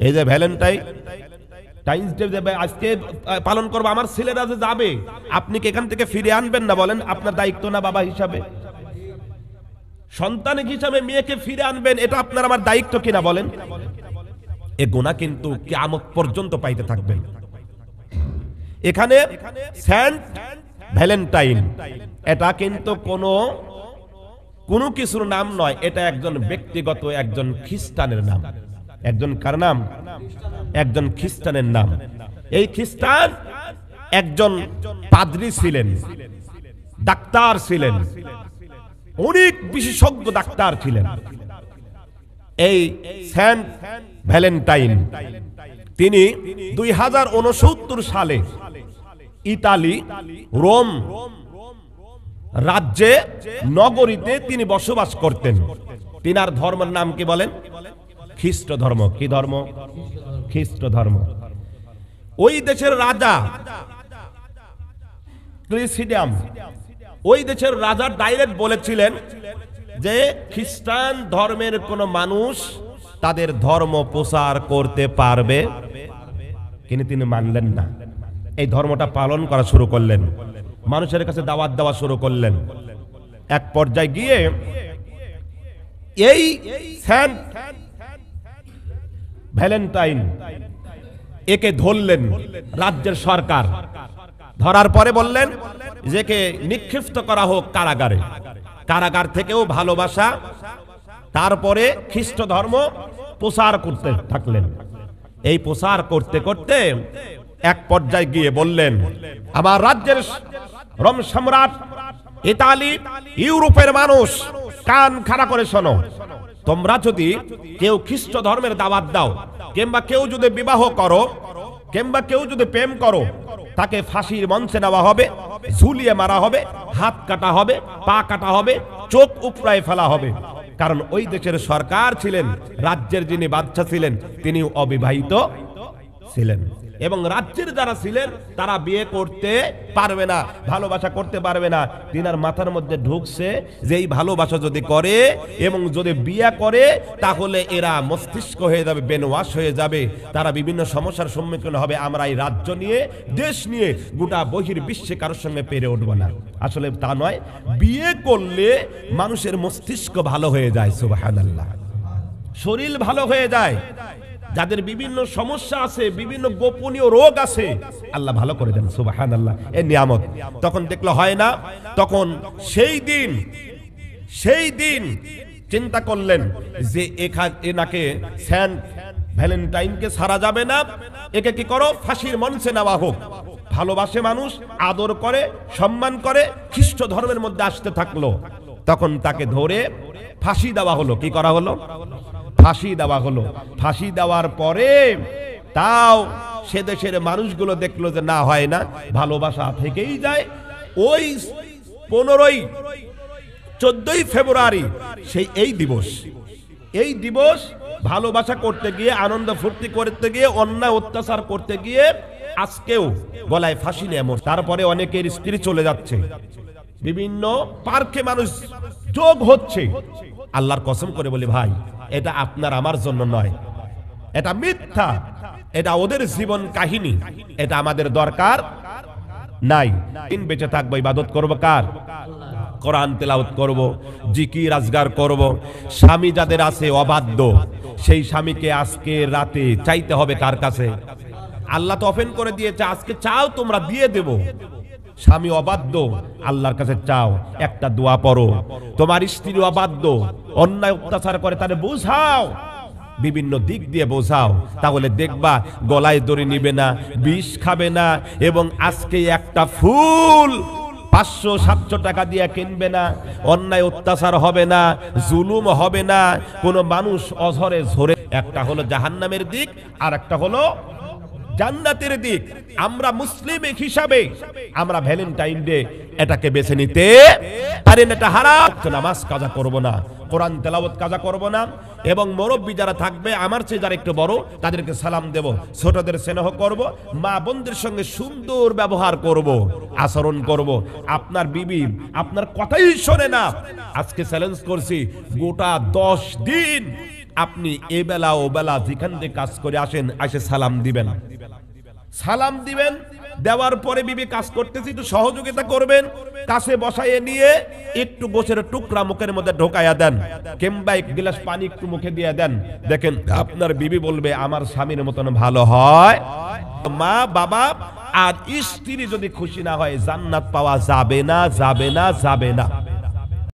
এই যে Valentine's day আজকে পালন করবো, আমার ছেলেরা যে যাবে, আপনি কি এখান থেকে ফিরে আনবেন না? বলেন, আপনার দায়িত্ব না? বাবা হিসাবে, সন্তান হিসাবে মেয়েকে ফিরে আনবেন, এটা আপনার আমার দায়িত্ব কিনা বলেন? এ গুনাহ কিন্তু কিয়ামত পর্যন্ত পাইতে থাকবেন। এখানে সেন্ট ভ্যালেন্টাইন এটা কিন্তু কোনো কিছুর নাম নয়, এটা একজন ব্যক্তিগত একজন খ্রিস্টানের নাম। একজন কার নাম? একজন খ্রিস্টানের নাম। এই খ্রিস্টান একজন পাদ্রী ছিলেন, ডাক্তার ছিলেন, অনেক বিশেষজ্ঞ ডাক্তার ছিলেন। এই সেন্ট ভ্যালেন্টাইন তিনি 2069 সালে ইতালি রোম রাজ্যে নগরীতে তিনি বসবাস করতেন। তিনার ধর্মের নাম কি বলেন? খ্রিস্ট ধর্ম। কি ধর্ম? খ্রিস্ট ধর্ম। ওই দেশের রাজা ক্লিসিডিয়াম, ওই দেশের রাজা ডাইরেক্ট বলেছিলেন যে খ্রিস্টান ধর্মের কোন মানুষ তাদের ধর্ম প্রচার করতে পারবে, কিন্তু তিনি মানলেন না। এই ধর্মটা পালন করা শুরু করলেন, মানুষের কাছে দাওয়াত দেওয়া শুরু করলেন। এক পর্যায়ে গিয়ে এই সেন্ট ভ্যালেন্টাইন একে ধরলেন রাজ্যের সরকার। ধরার পরে বললেন যে কে নিক্ষিপ্ত করা হোক কারাগারে। কারাগার থেকেও ভালোবাসা, তারপরে খ্রিস্ট ধর্ম প্রচার করতে থাকলেন। এই প্রচার করতে করতে এক পর্যায়ে গিয়ে বললেন, আমার রাজ্যের রোম সম্রাট, ইতালি, ইউরোপের মানুষ কান খাড়া করে শোনো, তোমরা যদি কেউ খ্রিস্ট ধর্মের দাওয়াত দাও, কিংবা কেউ যদি বিবাহ করো, কিংবা কেউ যদি প্রেম করো, তাকে ফাঁসির মঞ্চে নেওয়া হবে, ঝুলিয়ে মারা হবে, হাত কাটা হবে, পা কাটা হবে, চোখ উপড়ায় ফেলা হবে। কারণ ওই দেশের সরকার ছিলেন, রাজ্যের যিনি বাদশা ছিলেন তিনি অবিবাহিত ছিলেন, এবং রাজ্যের যারা ছিলেন তারা বিয়ে করতে পারবে না, ভালোবাসা করতে পারবে না। তিনার মাথার মধ্যে ঢুকছে যে এই ভালোবাসা যদি করে এবং যদি বিয়ে করে, তাহলে এরা মস্তিষ্ক হয়ে যাবে, বেনওয়াশ হয়ে যাবে, তারা বিভিন্ন সমস্যার সম্মুখীন হবে। আমরা এই রাজ্য নিয়ে, দেশ নিয়ে গোটা বহির্বিশ্বে কারোর সঙ্গে পেরে উঠবো না। আসলে তা নয়, বিয়ে করলে মানুষের মস্তিষ্ক ভালো হয়ে যায়, সুবহানাল্লাহ, শরীর ভালো হয়ে যায়। যাদের বিভিন্ন সমস্যা আছে, বিভিন্ন গোপনীয় রোগ আছে, আল্লাহ ভালো করে দেন, সুবহানাল্লাহ, এই নিয়ামত। তখন দেখলে হয় না, তখন সেই দিন চিন্তা করলেন যে এনাকে সেন্ট ভ্যালেন্টাইনকে ছাড়া যাবে না, একে কি করো, ফাঁসির মঞ্চে নেওয়া হোক। ভালোবাসে মানুষ, আদর করে, সম্মান করে, খ্রিস্ট ধর্মের মধ্যে আসতে থাকলো। তখন তাকে ধরে ফাঁসি দেওয়া হলো। কি করা হলো? ফাঁসি দেওয়া হলো। ফাঁসি দেওয়ার পরে তাও সে দেশের মানুষগুলো দেখলো যে না, হয় না, ভালোবাসা থেকেই যায়। ওই 14ই ফেব্রুয়ারি এই দিবস ভালোবাসা করতে গিয়ে, আনন্দ ফুর্তি করতে গিয়ে, অন্যায় অত্যাচার করতে গিয়ে আজকেও গলায় ফাঁসি নিয়ে মরছে। তারপরে অনেকের স্ত্রী চলে যাচ্ছে, বিভিন্ন পার্কে মানুষ যোগ হচ্ছে। আল্লাহর কসম করে বলি ভাই, এটা আপনার আমার জন্য নয়, এটা মিথ্যা, এটা ওদের জীবন কাহিনী, এটা আমাদের দরকার নাই। দিন বেঁচে থাকবো, ইবাদত করবো কার? কোরআন তেলাওয়াত করব, জিকির আজগার করব। স্বামী যাদের আছে অবাধ্য, সেই স্বামীকে আজকে রাতে চাইতে হবে কার কাছে? আল্লাহ তো ওপেন করে দিয়েছে, আজকে চাও তোমরা দিয়ে দেব। স্বামী অবাধ্য, আল্লাহর কাছে চাও, একটা দোয়া পড়ো। তোমার স্ত্রী অবাধ্য, অন্যায় অত্যাচার করে, তারে বোঝাও, বিভিন্ন দিক দিয়ে বোঝাও, তাহলে দেখবা গলায় দড়ি নিবে না, বিষ খাবে না, এবং আজকে একটা ফুল 500-700 টাকা দিয়ে কিনবে না, অন্যায় অত্যাচার হবে না, জুলুম হবে না, কোনো মানুষ অঝরে ঝরে। একটা হলো জাহান্নামের দিক, আর একটা হলো জান্নাতের দিক। আমরা মুসলিম হিসাবে আমরা ভ্যালেন্টাইন ডে এটাকে বেছে নিতে পারি না। এটা হারাম। নামাজ কাজা করব না, কোরআন তেলাওয়াত কাজা করব না, এবং মুরব্বী যারা থাকবে, আমার চেয়ে যারা একটু বড়, তাদেরকে সালাম দেব, ছোটদের স্নেহ করব, মা বোনদের সঙ্গে সুন্দর ব্যবহার করব, আচরণ করব। আপনার বিবি আপনার কথাই শোনে না, আজকে চ্যালেঞ্জ করছি, গোটা 10 দিন আপনি এ বেলা ও বেলা যেখান থেকে কাজ করে আসেন, এসে সালাম দিবেন। সালাম দিবেন, দেওয়ার পরে বিবি কাজ করতেছি একটু সহযোগিতা করবেন, কাছে বসাইয়ে নিয়ে একটু গোছের টুকরা মুখের মধ্যে ঢোকাইয়া দেন, কিংবা এক গ্লাস পানি একটু মুখে দিয়ে দেন। দেখেন আপনার বিবি বলবে আমার স্বামীর মতন ভালো হয়। মা বাবা আর স্ত্রী যদি খুশি না হয় জান্নাত পাওয়া যাবে না, যাবে না, যাবে না।